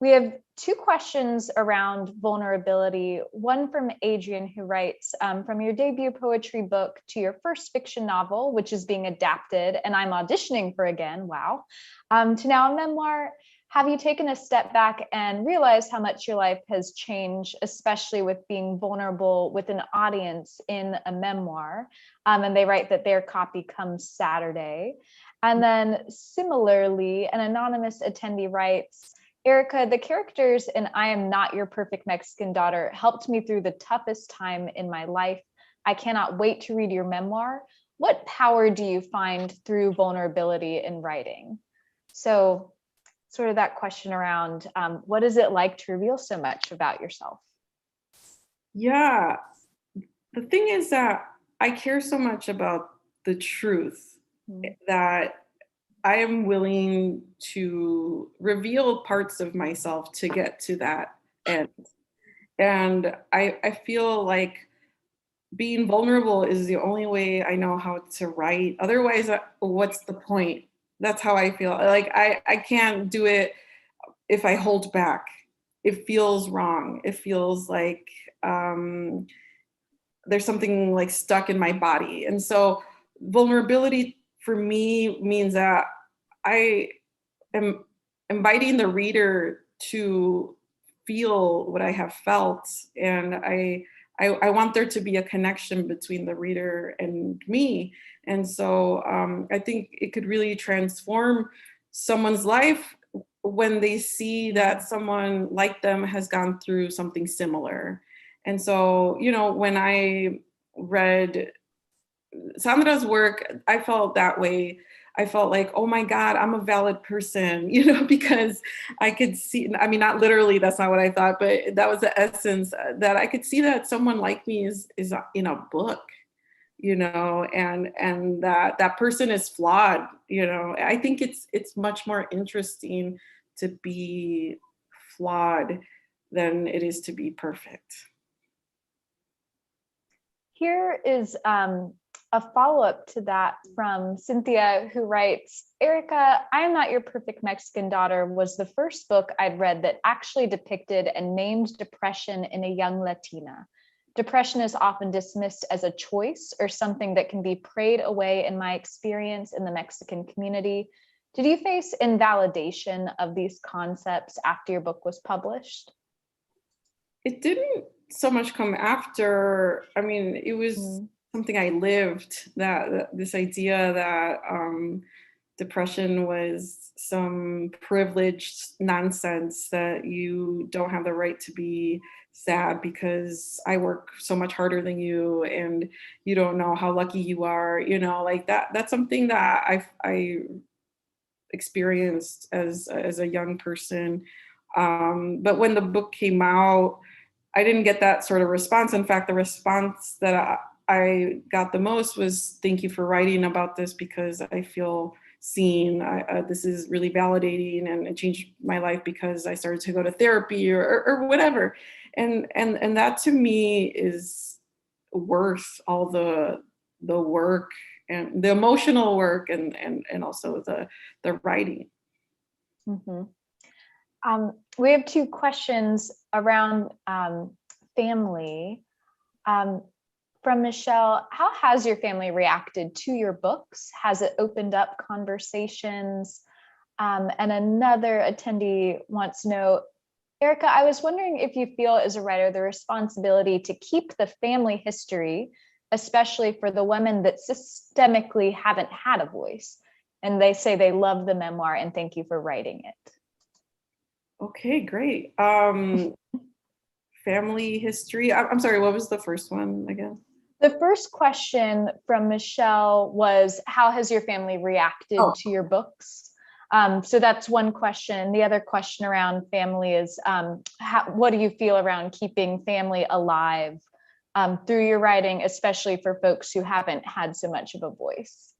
We have two questions around vulnerability. One from Adrian, who writes, from your debut poetry book to your first fiction novel, which is being adapted and I'm auditioning for again, wow, to now a memoir, have you taken a step back and realized how much your life has changed, especially with being vulnerable with an audience in a memoir? And they write that their copy comes Saturday. And then similarly, an anonymous attendee writes, Erika, the characters in I Am Not Your Perfect Mexican Daughter helped me through the toughest time in my life. I cannot wait to read your memoir. What power do you find through vulnerability in writing? So sort of that question around what is it like to reveal so much about yourself? Yeah, the thing is that I care so much about the truth that I am willing to reveal parts of myself to get to that end. And I feel like being vulnerable is the only way I know how to write. Otherwise, what's the point? That's how I feel. Like I can't do it if I hold back. It feels wrong. It feels like there's something like stuck in my body. And so vulnerability for me means that I am inviting the reader to feel what I have felt. And I want there to be a connection between the reader and me. And so I think it could really transform someone's life when they see that someone like them has gone through something similar. And so, when I read Sandra's work, I felt that way. I felt like, oh my God, I'm a valid person, because I could see, I mean, not literally, that's not what I thought, but that was the essence, that I could see that someone like me is in a book, and that person is flawed. I think it's much more interesting to be flawed than it is to be perfect. Here is a follow-up to that from Cynthia, who writes, Erika, I Am Not Your Perfect Mexican Daughter was the first book I'd read that actually depicted and named depression in a young Latina. Depression is often dismissed as a choice or something that can be prayed away in my experience in the Mexican community. Did you face invalidation of these concepts after your book was published? It didn't so much come after. I mean, it was something I lived, that this idea that depression was some privileged nonsense, that you don't have the right to be sad because I work so much harder than you and you don't know how lucky you are, you know, like that's something that I experienced as a young person. But when the book came out, I didn't get that sort of response. In fact, the response that I got the most was, thank you for writing about this because I feel seen. This is really validating, and it changed my life because I started to go to therapy or whatever. And that to me is worth all the work and the emotional work and also the writing. Mm-hmm. We have two questions around family. From Michelle, how has your family reacted to your books? Has it opened up conversations? And another attendee wants to know, Erika, I was wondering if you feel as a writer the responsibility to keep the family history, especially for the women that systemically haven't had a voice. And they say they love the memoir and thank you for writing it. Okay, great. Family history. I'm sorry, what was the first one again? The first question from Michelle was, how has your family reacted to your books? So that's one question. The other question around family is, what do you feel around keeping family alive through your writing, especially for folks who haven't had so much of a voice?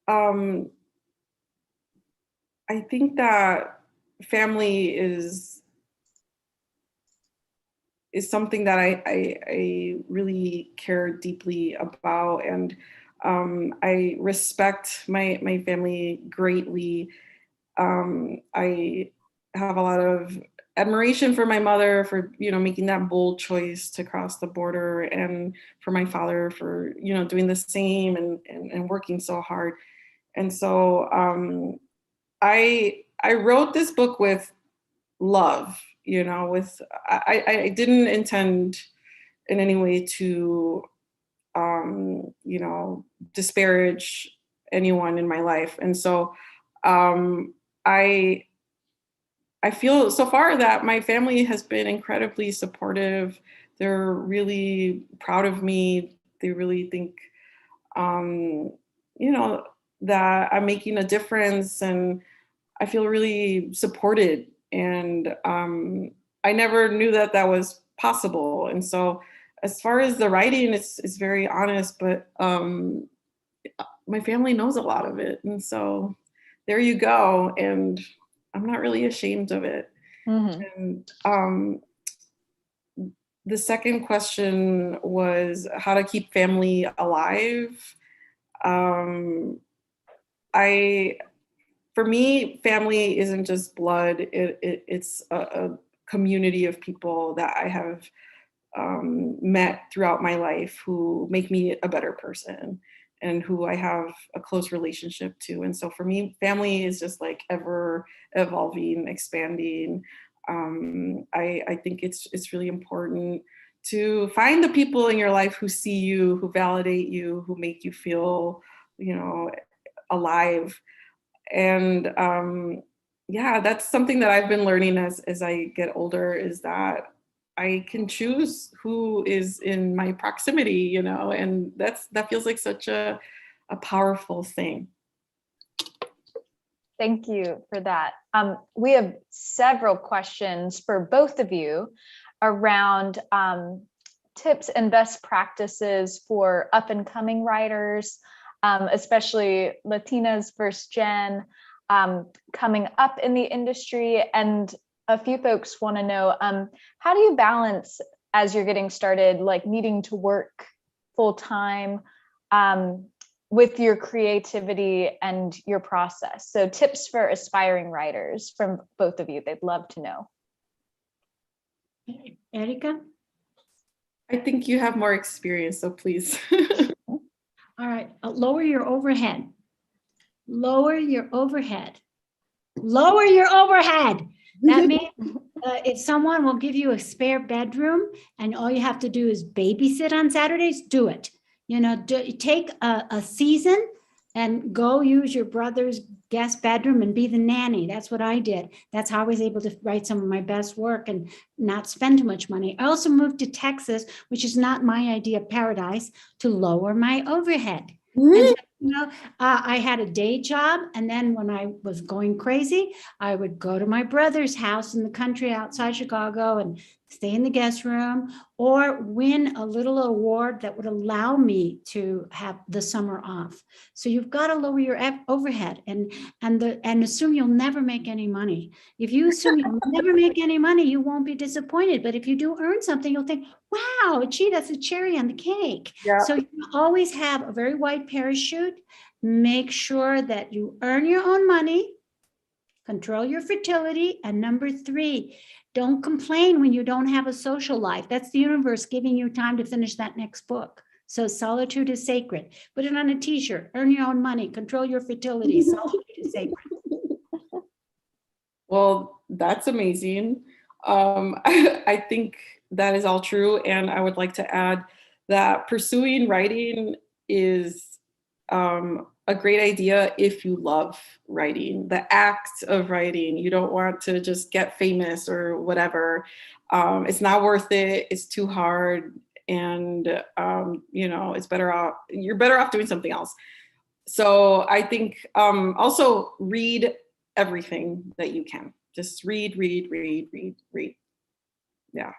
I think that family is something that I really care deeply about, and I respect my family greatly. I have a lot of admiration for my mother for, making that bold choice to cross the border, and for my father for, doing the same and working so hard. And so I wrote this book with love, I didn't intend in any way to, disparage anyone in my life. And so I feel so far that my family has been incredibly supportive. They're really proud of me. They really think, that I'm making a difference, and I feel really supported. And I never knew that was possible. And so as far as the writing, it's very honest, but my family knows a lot of it. And so there you go. And I'm not really ashamed of it. Mm-hmm. And the second question was how to keep family alive. For me, family isn't just blood. It's a community of people that I have met throughout my life who make me a better person and who I have a close relationship to. And so for me, family is just like ever evolving, expanding. I think it's really important to find the people in your life who see you, who validate you, who make you feel, alive. And that's something that I've been learning as I get older, is that I can choose who is in my proximity, and that feels like such a powerful thing. Thank you for that. We have several questions for both of you around tips and best practices for up and coming writers, especially Latinas, first gen, coming up in the industry, and a few folks want to know, how do you balance as you're getting started, like needing to work full time with your creativity and your process? So tips for aspiring writers from both of you, they'd love to know. Erika? I think you have more experience, so please. All right, lower your overhead. Lower your overhead. Lower your overhead. That means if someone will give you a spare bedroom and all you have to do is babysit on Saturdays, do it. You know, take a season and go use your brother's guest bedroom and be the nanny. That's what I did. That's how I was able to write some of my best work and not spend too much money. I also moved to Texas, which is not my idea of paradise, to lower my overhead. And so, you know, I had a day job, and then when I was going crazy, I would go to my brother's house in the country outside Chicago and stay in the guest room, or win a little award that would allow me to have the summer off. So you've got to lower your overhead and assume you'll never make any money. If you assume you'll never make any money, you won't be disappointed. But if you do earn something, you'll think, wow, gee, that's a cherry on the cake. Yeah. So you always have a very wide parachute. Make sure that you earn your own money, control your fertility, and number 3, don't complain when you don't have a social life. That's the universe giving you time to finish that next book. So solitude is sacred. Put it on a t-shirt, earn your own money, control your fertility, solitude is sacred. Well, that's amazing. I think that is all true. And I would like to add that pursuing writing is a great idea if you love writing, the act of writing. You don't want to just get famous or whatever. It's not worth it. It's too hard. And, you know, you're better off doing something else. So I think also read everything that you can. Just read. Yeah.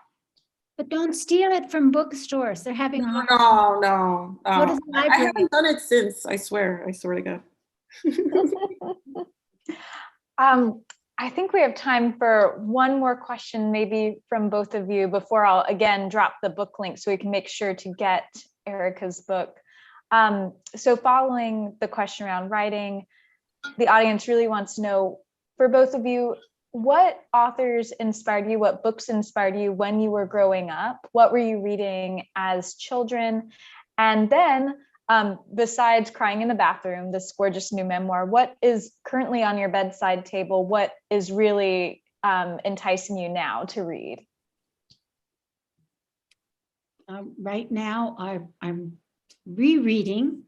But don't steal it from bookstores. They're having No. Go to the I library. haven't done it since. I swear to God. I think we have time for one more question, maybe from both of you, before I'll again drop the book link so we can make sure to get Erika's book. So following the question around writing, the audience really wants to know, for both of you, what authors inspired you? What books inspired you when you were growing up? What were you reading as children? And then besides Crying in the Bathroom, this gorgeous new memoir, what is currently on your bedside table? What is really enticing you now to read? Right now, I'm rereading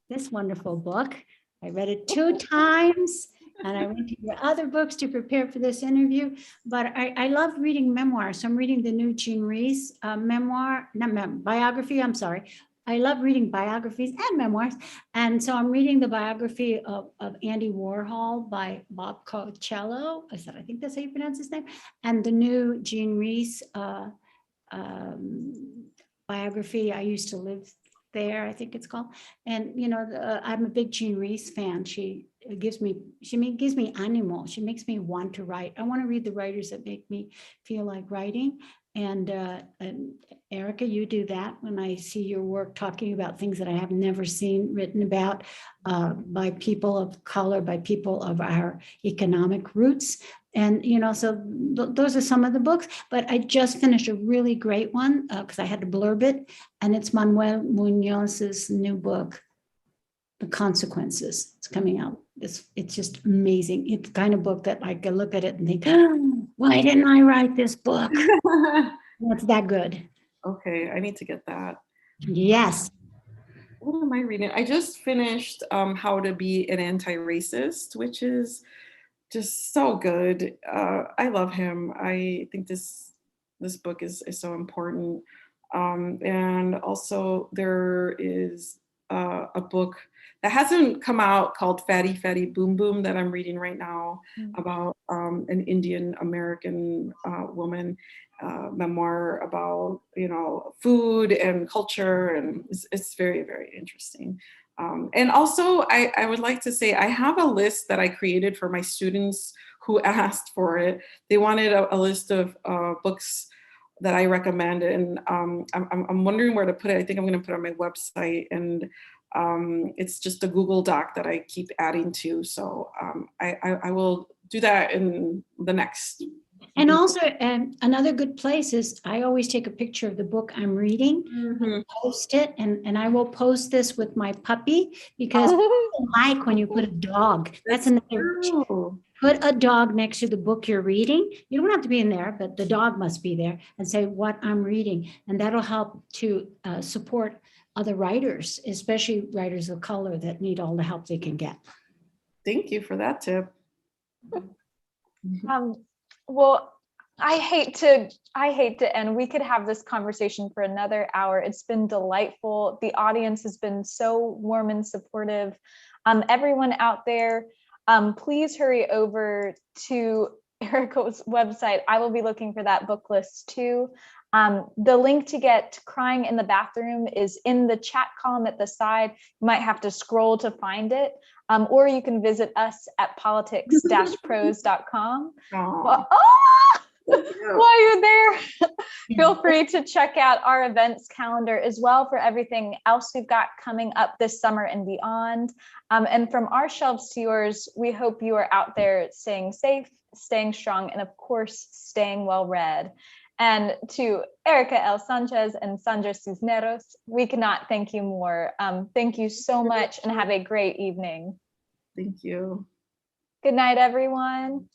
this wonderful book. I read it 2 times. And I went to your other books to prepare for this interview, but I love reading memoirs. So I'm reading the new Jean Rees biography. I'm sorry. I love reading biographies and memoirs. And so I'm reading the biography of Andy Warhol by Bob Costello. I think that's how you pronounce his name. And the new Jean Rees biography, I Used to Live There, I think it's called. And, you know, I'm a big Jean Rees fan. She gives me animal. She makes me want to write. I want to read the writers that make me feel like writing. And Erika, you do that when I see your work talking about things that I have never seen written about by people of color, by people of our economic roots. And, you know, so those are some of the books, but I just finished a really great one because I had to blurb it. And it's Manuel Munoz's new book, The Consequences. It's coming out. It's just amazing. It's the kind of book that I can look at it and think, oh, why didn't I write this book? It's that good. Okay, I need to get that. Yes. What am I reading? I just finished How to Be an Anti-Racist, which is just so good. I love him. I think this book is so important. And also there is a book that hasn't come out called Fatty Fatty Boom Boom that I'm reading right now about an Indian American woman, memoir about, you know, food and culture, and it's very, very interesting. And also, I would like to say I have a list that I created for my students who asked for it. They wanted a list of books that I recommend, and I'm wondering where to put it. I think I'm going to put it on my website, and it's just a Google Doc that I keep adding to. So I will do that in the next. And also, another good place is I always take a picture of the book I'm reading, and post it, and I will post this with my puppy because people like when you put a dog. That's another. Put a dog next to the book you're reading. You don't have to be in there, but the dog must be there, and say what I'm reading, and that'll help to support other writers, especially writers of color that need all the help they can get. Thank you for that tip. Well, I hate to end. We could have this conversation for another hour. It's been delightful. The audience has been so warm and supportive. Everyone out there, please hurry over to Erika's website. I will be looking for that book list too. The link to get Crying in the Bathroom is in the chat column at the side. You might have to scroll to find it. Or you can visit us at politics-prose.com. While you're there, feel free to check out our events calendar as well for everything else we've got coming up this summer and beyond. And from our shelves to yours, we hope you are out there staying safe, staying strong, and of course, staying well read. And to Erika L. Sanchez and Sandra Cisneros, we cannot thank you more. Thank you so much and have a great evening. Thank you. Good night, everyone.